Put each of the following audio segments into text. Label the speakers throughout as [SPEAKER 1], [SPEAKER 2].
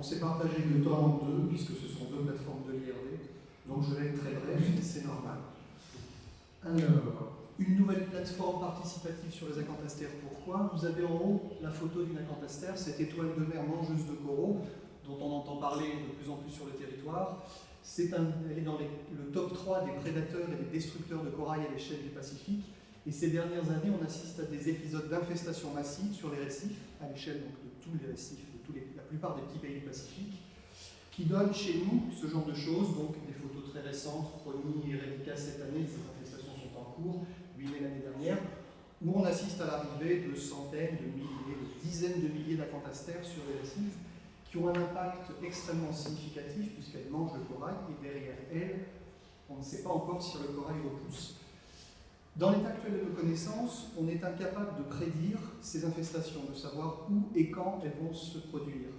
[SPEAKER 1] s'est partagé le temps en deux, puisque ce sont deux plateformes de l'IRD, donc je vais être très bref, c'est normal. Alors, une nouvelle plateforme participative sur les acantastères, pourquoi? Vous avez en haut la photo d'une acantastère, cette étoile de mer mangeuse de coraux, dont on entend parler de plus en plus sur le territoire. Elle est dans le top 3 des prédateurs et des destructeurs de corail à l'échelle du Pacifique. Et ces dernières années, on assiste à des épisodes d'infestation massive sur les récifs, à l'échelle de tous les récifs, la plupart des petits pays du Pacifique, qui donnent chez nous ce genre de choses, donc des photos très récentes, Prony et Eredica cette année, ces infestations sont en cours, 8 mai l'année dernière, où on assiste à l'arrivée de centaines, de milliers, de dizaines de milliers d'acantastères sur les récifs, qui ont un impact extrêmement significatif, puisqu'elles mangent le corail, et derrière elles, on ne sait pas encore si le corail repousse. Dans l'état actuel de nos connaissances, on est incapable de prédire ces infestations, de savoir où et quand elles vont se produire.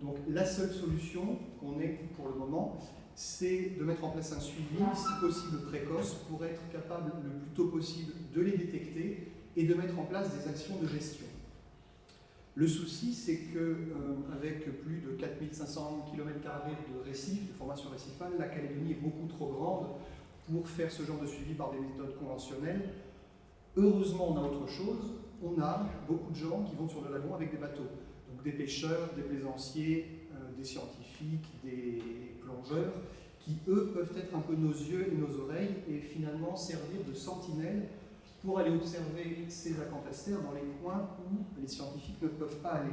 [SPEAKER 1] Donc la seule solution qu'on ait pour le moment, c'est de mettre en place un suivi, si possible précoce, pour être capable le plus tôt possible de les détecter et de mettre en place des actions de gestion. Le souci, c'est qu'avec plus de 4500 km² de récifs, de formation récifale, la Calédonie est beaucoup trop grande pour faire ce genre de suivi par des méthodes conventionnelles. Heureusement, on a autre chose. On a beaucoup de gens qui vont sur le lagon avec des bateaux. Donc des pêcheurs, des plaisanciers, des scientifiques, des plongeurs, qui eux peuvent être un peu nos yeux et nos oreilles et finalement servir de sentinelles pour aller observer ces acantastères dans les coins où les scientifiques ne peuvent pas aller.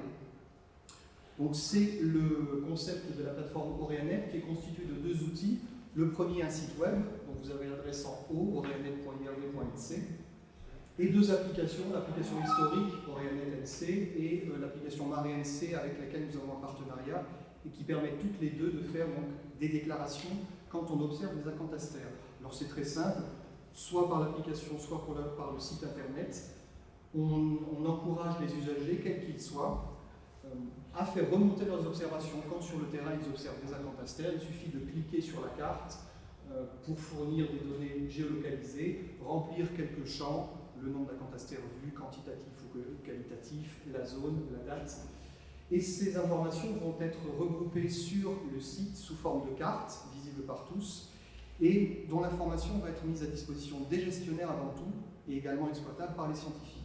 [SPEAKER 1] Donc c'est le concept de la plateforme Oreanet qui est constitué de deux outils. Le premier, un site web, dont vous avez l'adresse en haut, oreanet.ird.nc, et deux applications, l'application historique Oreanet-NC et l'application Mare-NC avec laquelle nous avons un partenariat et qui permet toutes les deux de faire donc, des déclarations quand on observe des acantastères. Alors c'est très simple, soit par l'application, soit par le site internet, on encourage les usagers, quels qu'ils soient, à faire remonter leurs observations. Quand sur le terrain ils observent des acantastères, il suffit de cliquer sur la carte pour fournir des données géolocalisées, remplir quelques champs, le nombre d'acantastères vus, quantitatif ou qualitatif, la zone, la date. Et ces informations vont être regroupées sur le site sous forme de carte, visible par tous, et dont l'information va être mise à disposition des gestionnaires avant tout, et également exploitable par les scientifiques.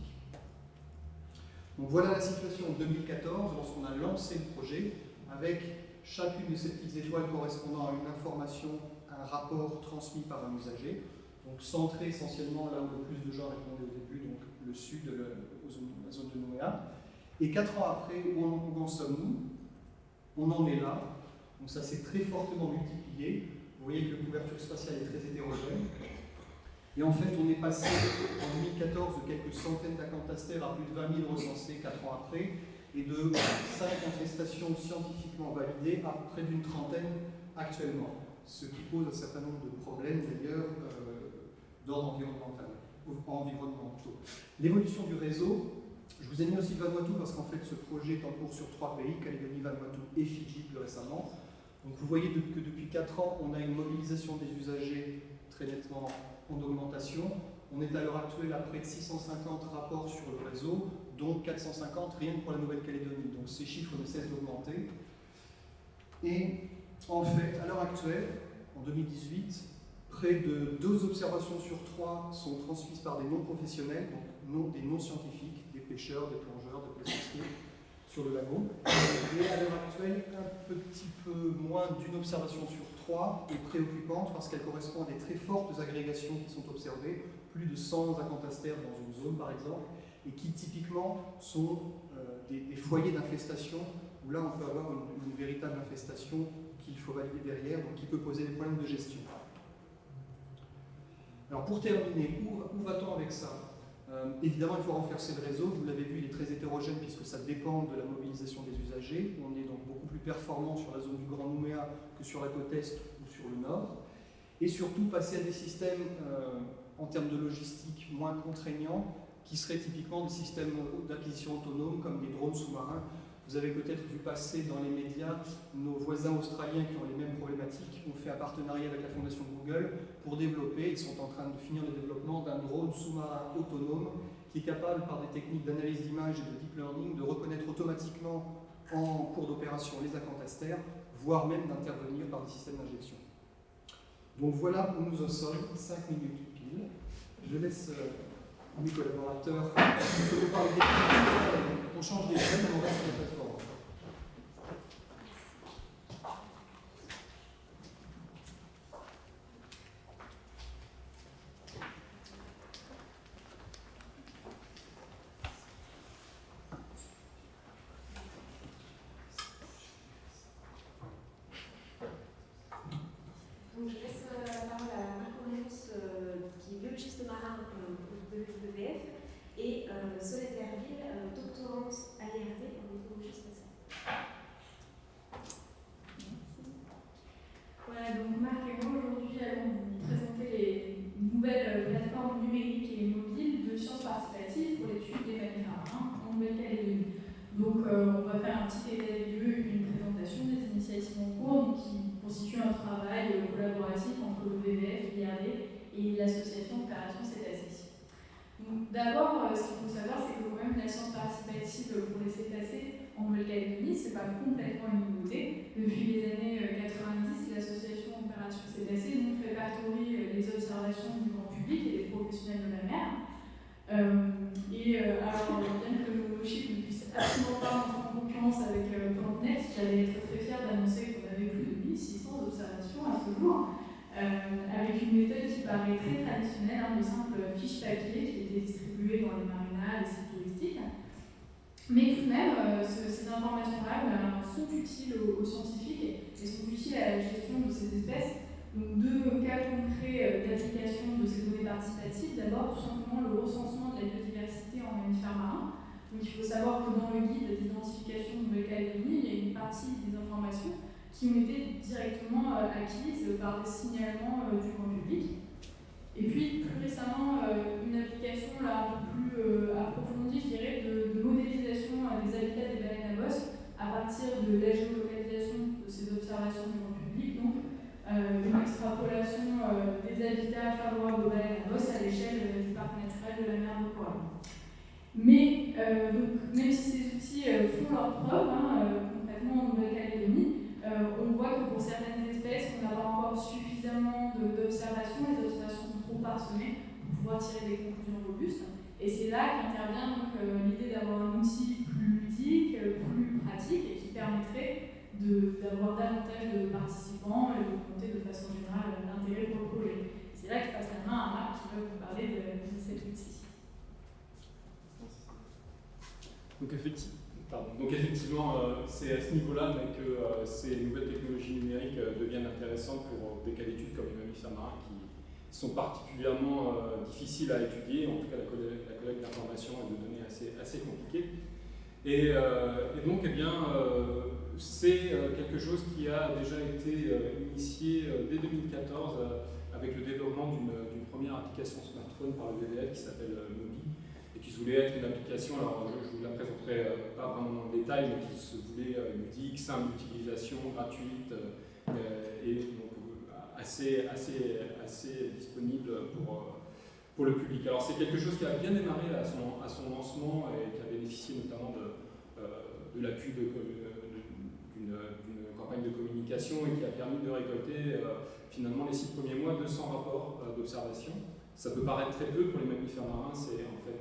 [SPEAKER 1] Donc voilà la situation en 2014, lorsqu'on a lancé le projet, avec chacune de ces petites étoiles correspondant à une information, un rapport transmis par un usager, donc centré essentiellement là où le plus de gens répondaient au début, donc le sud, la zone de Nouméa. Et 4 ans après, où en sommes-nous? On en est là, donc ça s'est très fortement multiplié. Vous voyez que la couverture spatiale est très hétérogène. Et en fait, on est passé en 2014 de quelques centaines d'acantastères à plus de 20 000 recensés 4 ans après, et de 5 infestations scientifiquement validées à près d'une trentaine actuellement, ce qui pose un certain nombre de problèmes d'ailleurs d'ordre environnementaux. L'évolution du réseau, je vous ai mis aussi Vanuatu parce qu'en fait ce projet est en cours sur 3 pays, Calédonie, Vanuatu et Fidji plus récemment. Donc vous voyez que depuis 4 ans, on a une mobilisation des usagers très nettement en augmentation. On est à l'heure actuelle à près de 650 rapports sur le réseau, dont 450 rien que pour la Nouvelle-Calédonie. Donc ces chiffres ne cessent d'augmenter. Et en fait, à l'heure actuelle, en 2018, près de 2 observations sur 3 sont transmises par des non-professionnels, donc des non-scientifiques, des pêcheurs, des plongeurs, des plaisanciers sur le lagon. Et à l'heure actuelle, un petit peu moins d'une observation sur 3 est préoccupante parce qu'elle correspond à des très fortes agrégations qui sont observées, plus de 100 acantastères dans une zone par exemple, et qui typiquement sont des foyers d'infestation où là on peut avoir une véritable infestation qu'il faut valider derrière, donc qui peut poser des problèmes de gestion. Alors pour terminer, où va-t-on avec ça? Évidemment, il faut renforcer le réseau. Vous l'avez vu, il est très hétérogène puisque ça dépend de la mobilisation des usagers. On est donc beaucoup plus performant sur la zone du Grand Nouméa que sur la côte est ou sur le nord. Et surtout, passer à des systèmes en termes de logistique moins contraignants, qui seraient typiquement des systèmes d'acquisition autonome comme des drones sous-marins. Vous avez peut-être vu passer dans les médias nos voisins australiens qui ont les mêmes problématiques, ont fait un partenariat avec la fondation Google pour développer, ils sont en train de finir le développement d'un drone sous-marin autonome qui est capable par des techniques d'analyse d'image et de deep learning de reconnaître automatiquement en cours d'opération les acantastères, voire même d'intervenir par des systèmes d'injection. Donc voilà où nous en sommes, 5 minutes pile. Je laisse mes collaborateurs se parler des techniques. On change des chaînes, on reste sur la plateforme.
[SPEAKER 2] Donc je laisse la parole à Marc Aurelius, qui est biologiste marin au WWF, et Solène Derville, doctorante à l'IRD en écologie spatiale.
[SPEAKER 3] Merci. Voilà, donc Marc et moi aujourd'hui allons vous présenter les nouvelles plateformes numériques et mobiles de sciences participatives pour l'étude des mammifères marins en Nouvelle-Calédonie. Donc on va faire un petit état des lieux, une présentation des initiatives en cours qui constituent un travail collaboratif entre le WWF, l'IRD et l'association Opération Cétacés. D'abord, ce qu'il faut savoir, c'est que quand même la science participative pour les cétacés en Nouvelle-Calédonie, ce n'est pas complètement une nouveauté. Depuis les années 90, l'association Opération Cétacés répertorie les observations du grand public et des professionnels de la mer. Alors, bien que nos chiffres ne puissent absolument pas entrer en concurrence avec PlanetNet, j'allais être très fière d'annoncer qu'on avait plus de 1600 observations à ce jour, avec une méthode qui paraît très traditionnelle, de simples fiches papier qui étaient distribuées dans les marinas, les sites touristiques. Mais tout de même, ces informations-là sont utiles aux scientifiques et sont utiles à la gestion de ces espèces. Donc, deux cas concrets d'application de ces données participatives. D'abord, tout simplement, le recensement de la biodiversité en mammifères marins. Donc, il faut savoir que dans le guide d'identification de Nouvelle-Calédonie, il y a une partie des informations qui ont été directement acquises par des signalements du grand public. Et puis, plus récemment, une application là, un peu plus approfondie, je dirais, de modélisation des habitats des baleines à bosse à partir de la géolocalisation de ces observations du grand public. Donc, une extrapolation des habitats favorables aux baleines à bosse à l'échelle du parc naturel de la mer de Corallon. Mais donc, même si ces outils font leurs preuves, concrètement en Nouvelle-Calédonie, on voit que pour certaines espèces, on n'a pas encore suffisamment d'observations, les observations sont trop parsemées pour pouvoir tirer des conclusions robustes. Et c'est là qu'intervient donc l'idée d'avoir un outil plus ludique, plus pratique et qui permettrait d'avoir davantage de participants et de monter de façon générale l'intérêt pour le projet. C'est là que je passe la main à Marc qui va vous parler de cet outil.
[SPEAKER 4] Donc effectivement, c'est à ce niveau-là que ces nouvelles technologies numériques deviennent intéressantes pour des cas d'études comme les mammifères marins qui sont particulièrement difficiles à étudier. En tout cas, la collecte d'informations et de données assez compliquée. Et donc, eh bien, c'est quelque chose qui a déjà été initié dès 2014 avec le développement d'une première application smartphone par le WWF qui s'appelle Mobi et qui se voulait être une application, alors je ne vous la présenterai pas vraiment dans le détail, mais qui se voulait ludique, simple d'utilisation, gratuite et donc assez disponible pour le public. Alors c'est quelque chose qui a bien démarré à son lancement et qui a bénéficié notamment de l'appui d'une campagne de communication et qui a permis de récolter finalement les 6 premiers mois 200 rapports d'observation. Ça peut paraître très peu pour les mammifères marins, c'est en fait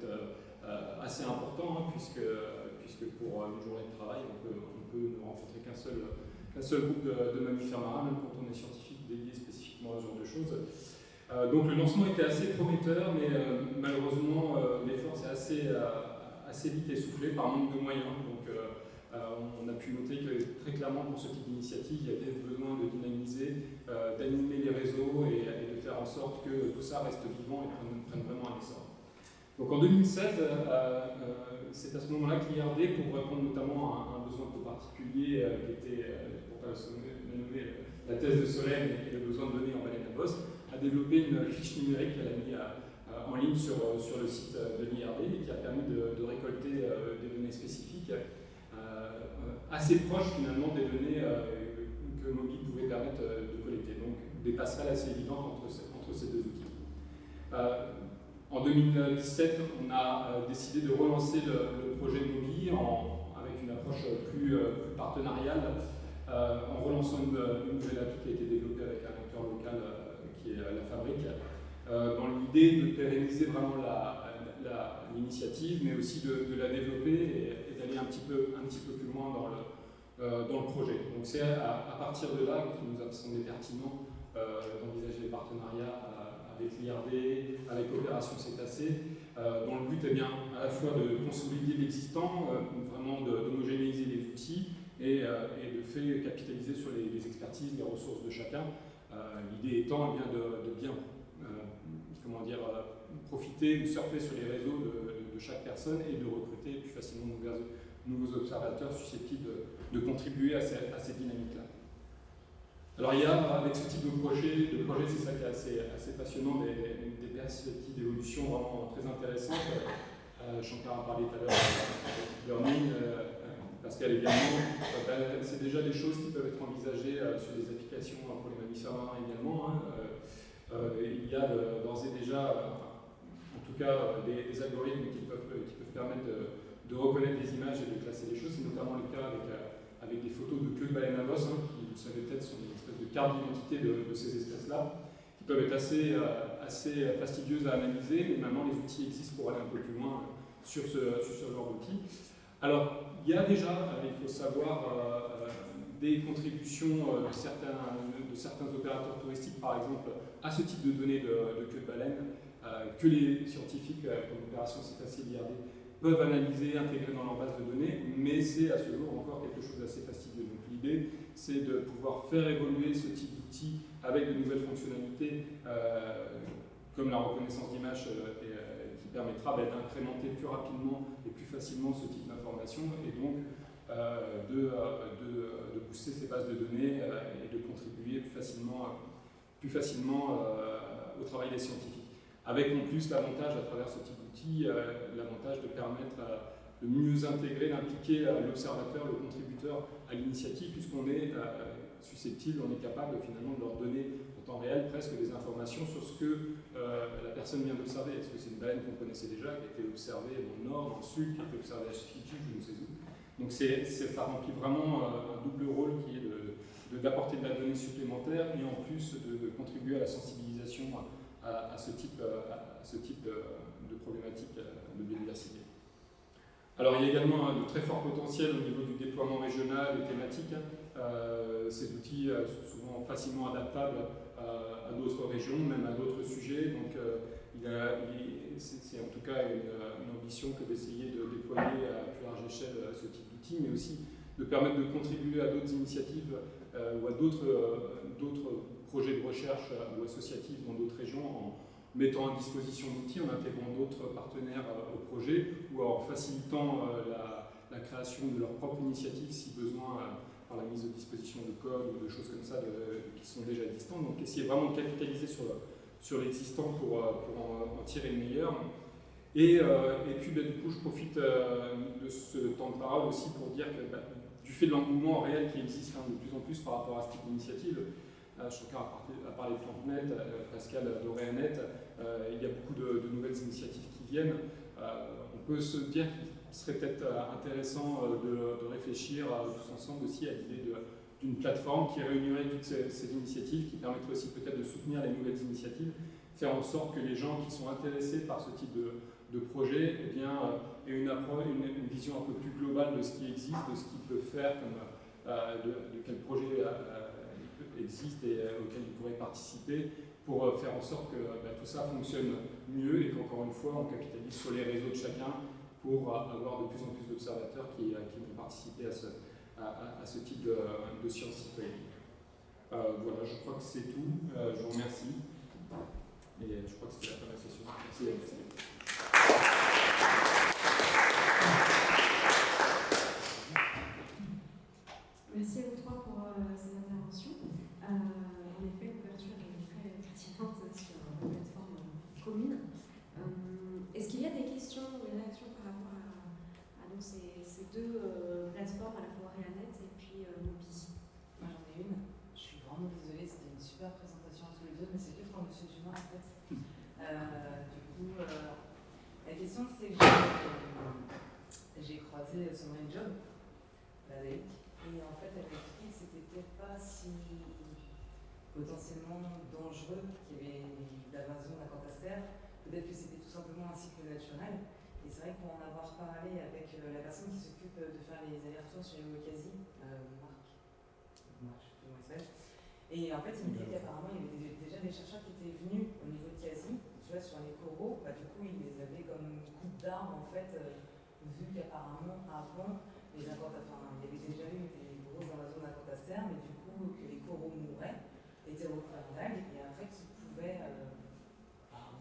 [SPEAKER 4] assez important puisque pour une journée de travail on peut ne rencontrer qu'un seul groupe de mammifères marins, même quand on est scientifique dédié spécifiquement à ce genre de choses. Donc le lancement était assez prometteur, mais malheureusement l'effort s'est assez vite essoufflé par manque de moyens. Donc on a pu noter que très clairement pour ce type d'initiative, il y avait besoin de dynamiser, d'animer les réseaux et de faire en sorte que tout ça reste vivant et prenne vraiment un essor. Donc en 2016, c'est à ce moment-là que l'IRD, pour répondre notamment à un besoin un peu particulier qui était, pour ne pas nommer la thèse de Solène et le besoin de données en baleine à bosse, a développé une fiche numérique qu'elle a mis en ligne sur le site de l'IRD et qui a permis de récolter des données spécifiques assez proches finalement des données que Mobi pouvait permettre de collecter. Donc des passerelles assez évidentes entre ces deux outils. En 2017, on a décidé de relancer le projet de Mobi avec une approche approche plus partenariale, en relançant une nouvelle appli qui a été développée avec un acteur local qui est La Fabrique, dans l'idée de pérenniser vraiment l'initiative, mais aussi de la développer et d'aller un petit peu plus loin dans le projet. Donc c'est à partir de là qu'il nous a semblé pertinent d'envisager des partenariats avec l'IRD, avec Opération Cétacé, dont le but est bien à la fois de consolider l'existant, vraiment d'homogénéiser les outils et de fait capitaliser sur les expertises, les ressources de chacun. L'idée étant bien de bien profiter ou surfer sur les réseaux de chaque personne et de recruter plus facilement de nouveaux observateurs susceptibles de contribuer à cette dynamique-là. Alors il y a, avec ce type de projet c'est ça qui est assez passionnant, des perspectives d'évolution vraiment très intéressantes. Shankar a parlé tout à l'heure de learning, Pascal également. C'est déjà des choses qui peuvent être envisagées sur des applications pour les mammifères marins également. Il y a d'ores et déjà, en tout cas, des algorithmes qui peuvent permettre de reconnaître les images et de classer les choses. C'est notamment le cas avec des photos de queue de baleine à bosse, qui, vous savez peut-être, sont une espèce de carte d'identité de ces espèces-là, qui peuvent être assez fastidieuses à analyser, mais maintenant les outils existent pour aller un peu plus loin sur ce genre d'outils. Alors, il y a déjà, il faut savoir, des contributions de certains opérateurs touristiques, par exemple, à ce type de données de queue de baleine, que les scientifiques, comme Opération Cétacé l'IRD, peuvent analyser, intégrer dans leur base de données, mais c'est à ce jour encore quelque chose d'assez fastidieux. Donc l'idée, c'est de pouvoir faire évoluer ce type d'outils avec de nouvelles fonctionnalités, comme la reconnaissance d'image, qui permettra d'incrémenter plus rapidement et plus facilement ce type d'information, et donc de booster ces bases de données et de contribuer plus facilement au travail des scientifiques. Avec en plus l'avantage à travers ce type d'outils, l'avantage de permettre de mieux intégrer, d'impliquer l'observateur, le contributeur à l'initiative, puisqu'on est susceptible, on est capable finalement de leur donner en temps réel presque des informations sur ce que la personne vient d'observer. Est-ce que c'est une baleine qu'on connaissait déjà, qui a été observée dans le nord, dans le sud, qui a été observée à Fidji, je ne sais où. Donc ça remplit vraiment un double rôle qui est d'apporter de la donnée supplémentaire et en plus de contribuer à la sensibilisation à ce type de problématique de biodiversité. Alors il y a également de très forts potentiels au niveau du déploiement régional et thématique. Ces outils sont souvent facilement adaptables à d'autres régions, même à d'autres sujets. Donc c'est en tout cas une ambition que d'essayer de déployer à plus large échelle ce type d'outils, mais aussi de permettre de contribuer à d'autres initiatives ou à d'autres projets de recherche ou associatifs dans d'autres régions en mettant à disposition d'outils, en intégrant d'autres partenaires au projet ou en facilitant la création de leur propre initiative si besoin par la mise à disposition de code ou de choses comme ça qui sont déjà existantes. Donc essayer vraiment de capitaliser sur l'existant pour en tirer le meilleur. Et puis du coup je profite de ce temps de parole aussi pour dire que du fait de l'engouement réel qui existe de plus en plus par rapport à ce type d'initiative, Shankar a parlé de PlantNet, Pascal d'Oreanet, il y a beaucoup de nouvelles initiatives qui viennent. On peut se dire qu'il serait peut-être intéressant de réfléchir tous ensemble aussi à l'idée d'une plateforme qui réunirait toutes ces initiatives, qui permettrait aussi peut-être de soutenir les nouvelles initiatives, faire en sorte que les gens qui sont intéressés par ce type de projet aient une vision un peu plus globale de ce qui existe, de ce qu'ils peuvent faire, de quel projet existe et auquel ils pourraient participer pour faire en sorte que tout ça fonctionne mieux et qu'encore une fois on capitalise sur les réseaux de chacun pour avoir de plus en plus d'observateurs qui vont participer à ce type de sciences citoyennes. Voilà, je crois que c'est tout. Je vous remercie. Et je crois que c'était la fin de la session. Merci.
[SPEAKER 2] Merci à vous trois pour ces interventions. En effet, l'ouverture est très pertinente sur une plateforme commune. Est-ce qu'il y a des questions ou des réactions par rapport à donc ces deux plateformes, à la fois Oreanet et puis Mobi?
[SPEAKER 5] Moi j'en ai une. Je suis vraiment désolée, c'était une super présentation à tous les deux, mais c'est que pour Monsieur Dumas en fait. Du coup, la question c'est que j'ai croisé Somewhere Job la laïque. Et en fait, elle m'a expliqué que c'était peut-être pas si potentiellement dangereux qu'il y avait l'invasion d'Acantaster. Peut-être que c'était tout simplement un cycle naturel. Et c'est vrai qu'on en avoir parlé avec la personne qui s'occupe de faire les allers-retours sur les Caucasies, Marc, je sais plus comment il s'appelle. Et en fait, il me disait qu'apparemment, il y avait déjà des chercheurs qui étaient venus au niveau de Casi, tu vois, sur les coraux. Bah, du coup, ils les avaient comme coupe d'armes, en fait, vu qu'apparemment, avant, il y avait déjà eu des grosses invasions d'Acantaster, mais du coup, que les coraux mouraient, étaient repris en vague, et après qu'ils pouvaient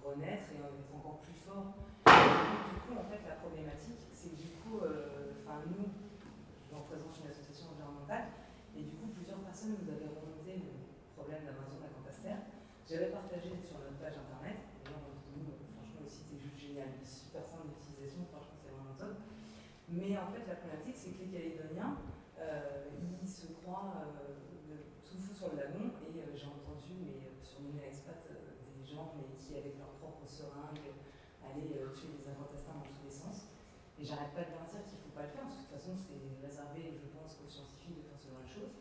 [SPEAKER 5] renaître et être encore plus forts. Du coup, en fait, la problématique, c'est que du coup, nous, je représente une association environnementale, et du coup, plusieurs personnes nous avaient remonté le problème d'invasion d'Acantaster. J'avais partagé sur notre page internet, et là, nous, franchement, le site est juste génial, super simple d'utilisation, franchement, c'est vraiment top. Mais en fait, la problématique, c'est que les Calédoniens, ils se croient tout fou sur le lagon, et j'ai entendu, sur une expat, des gens qui, avec leurs propres seringues, allaient tuer des Acantasters dans tous les sens. Et j'arrête pas de leur dire qu'il ne faut pas le faire, parce que de toute façon, c'est réservé, je pense, aux scientifiques de faire ce genre de choses.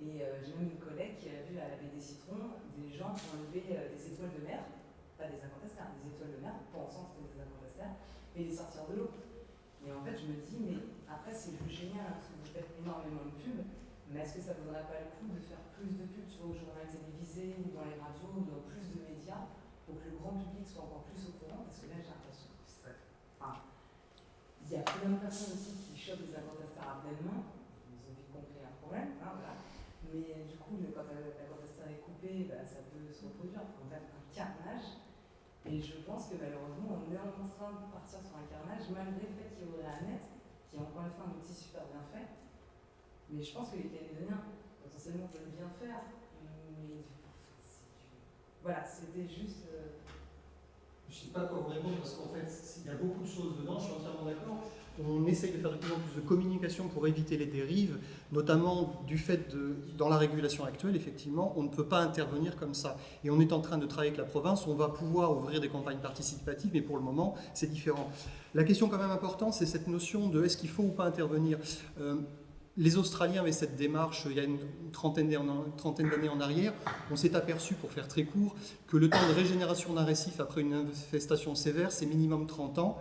[SPEAKER 5] Et j'ai même une collègue qui a vu à la baie des Citrons des gens qui ont enlevé des étoiles de mer, pas des Acantasters, des étoiles de mer, pensant que c'était des Acantasters, et les sortir de l'eau. Et en fait, je me dis, mais après, c'est juste génial, parce que vous faites énormément de pubs, mais est-ce que ça ne vaudrait pas le coup de faire plus de pubs sur le journal télévisé ou dans les radios ou dans plus de médias pour que le grand public soit encore plus au courant? Parce que là, j'ai l'impression que ça. Il y a plein de personnes aussi qui chopent des Acantasters à pleine main, ils ont vite compris un problème, voilà. Mais du coup, quand l'Acantaster est coupé, ça peut se reproduire, enfin, bref, un carnage. Et je pense que malheureusement, on est en train de partir sur un carnage, malgré le fait qu'il y aurait un net, qui est encore une fois un outil super bien fait. Mais je pense que les Calédoniens, potentiellement, veulent bien faire. Mais voilà, c'était juste.
[SPEAKER 1] Je ne sais pas quoi vous répondre parce qu'en fait, il y a beaucoup de choses dedans, je suis entièrement d'accord. On essaye de faire de plus en plus de communication pour éviter les dérives, notamment du fait dans la régulation actuelle, effectivement, on ne peut pas intervenir comme ça. Et on est en train de travailler avec la province, on va pouvoir ouvrir des campagnes participatives, mais pour le moment, c'est différent. La question quand même importante, c'est cette notion de est-ce qu'il faut ou pas intervenir. Les Australiens avaient cette démarche il y a une trentaine d'années en arrière. On s'est aperçu, pour faire très court, que le temps de régénération d'un récif après une infestation sévère, c'est minimum 30 ans.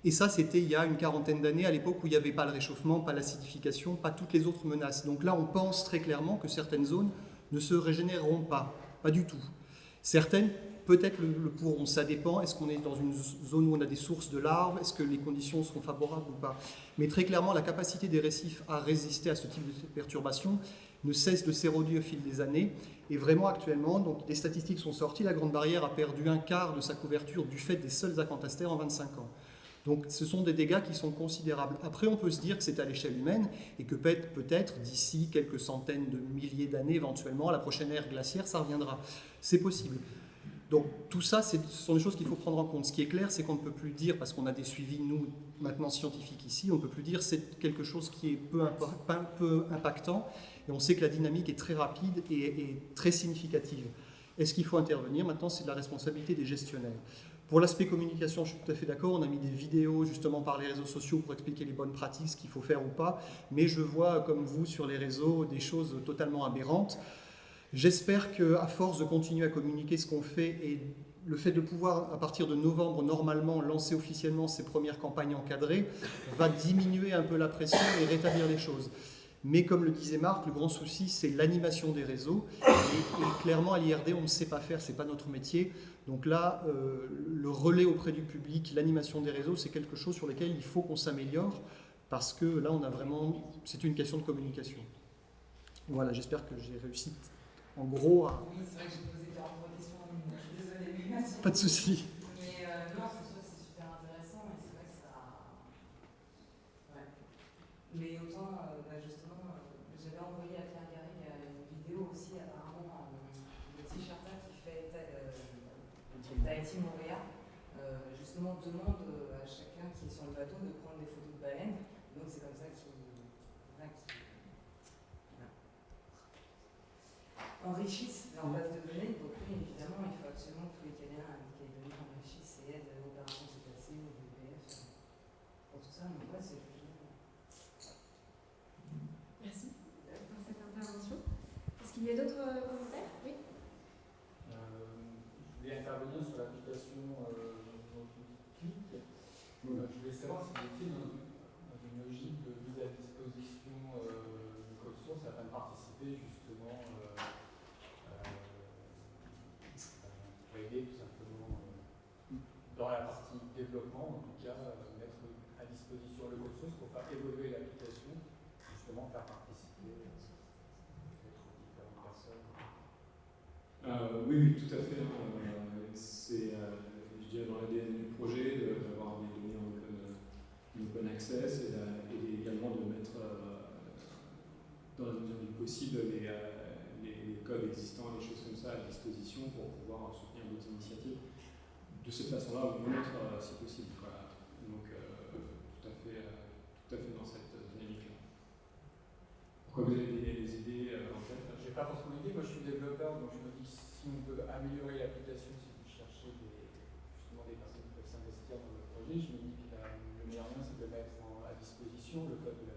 [SPEAKER 1] Et ça, c'était il y a une quarantaine d'années, à l'époque où il n'y avait pas le réchauffement, pas l'acidification, pas toutes les autres menaces. Donc là, on pense très clairement que certaines zones ne se régénéreront pas du tout. Certaines, peut-être le pourront, ça dépend. Est-ce qu'on est dans une zone où on a des sources de larves? Est-ce que les conditions seront favorables ou pas? Mais très clairement, la capacité des récifs à résister à ce type de perturbation ne cesse de s'éroder au fil des années. Et vraiment, actuellement, donc, des statistiques sont sorties, la Grande Barrière a perdu un quart de sa couverture du fait des seuls acantasters en 25 ans. Donc ce sont des dégâts qui sont considérables. Après, on peut se dire que c'est à l'échelle humaine et que peut-être d'ici quelques centaines de milliers d'années, éventuellement, à la prochaine ère glaciaire, ça reviendra. C'est possible. Donc tout ça, ce sont des choses qu'il faut prendre en compte. Ce qui est clair, c'est qu'on ne peut plus dire, parce qu'on a des suivis, nous, maintenant scientifiques ici, on ne peut plus dire c'est quelque chose qui est peu impactant, et on sait que la dynamique est très rapide et très significative. Est-ce qu'il faut intervenir? Maintenant, c'est de la responsabilité des gestionnaires. Pour l'aspect communication, je suis tout à fait d'accord, on a mis des vidéos justement par les réseaux sociaux pour expliquer les bonnes pratiques, ce qu'il faut faire ou pas, mais je vois, comme vous, sur les réseaux, des choses totalement aberrantes. J'espère qu'à force de continuer à communiquer ce qu'on fait et le fait de pouvoir, à partir de novembre, normalement, lancer officiellement ces premières campagnes encadrées, va diminuer un peu la pression et rétablir les choses. Mais comme le disait Marc, le grand souci, c'est l'animation des réseaux. Et clairement, à l'IRD, on ne sait pas faire, ce n'est pas notre métier. Donc là, le relais auprès du public, l'animation des réseaux, c'est quelque chose sur lequel il faut qu'on s'améliore, parce que là, on a vraiment, c'est une question de communication. Voilà, j'espère que j'ai réussi en gros à...
[SPEAKER 5] Oui, c'est vrai que j'ai posé 43 questions en ligne, je suis désolée, mais merci.
[SPEAKER 1] Pas de souci.
[SPEAKER 5] Mais non, c'est sûr, c'est super intéressant et c'est vrai que ça. Ouais. Mais autant, justement, j'avais envoyé à Pierre Garrigue une vidéo aussi, apparemment, le t-shirt qui fait Tahiti Montréal, justement, demande à chacun qui est sur le bateau de prendre des photos de baleines. Donc c'est comme ça qu'il. Enrichissent leur base de données, donc oui, évidemment, il faut absolument que tous les Calédoniens enrichissent et aident l'opération cétacée ou le BPF pour tout ça, mais ouais, c'est génial.
[SPEAKER 6] revient sur l'application dont tu cliques. Je voulais savoir si vous étiez dans une logique de mise à disposition du code source afin de participer justement pour aider tout simplement dans la partie développement, en tout cas, mettre à disposition le code source pour faire évoluer l'application, justement faire participer différentes personnes.
[SPEAKER 4] Oui, tout à fait. C'est, je dirais, dans l'ADN du projet d'avoir des données en open access et également de mettre, dans la mesure du possible, les codes existants, les choses comme ça à disposition pour pouvoir soutenir d'autres initiatives. De cette façon-là, ou d'une autre, si possible. Voilà. Donc, tout à fait dans cette dynamique-là. Pourquoi vous avez des idées en tête?
[SPEAKER 6] Je n'ai pas forcément d'idée, moi je suis développeur, donc je me dis que si on peut améliorer l'application, si vous cherchez justement des personnes qui peuvent s'investir dans le projet, je me dis que le meilleur moyen c'est de le mettre à disposition, le code de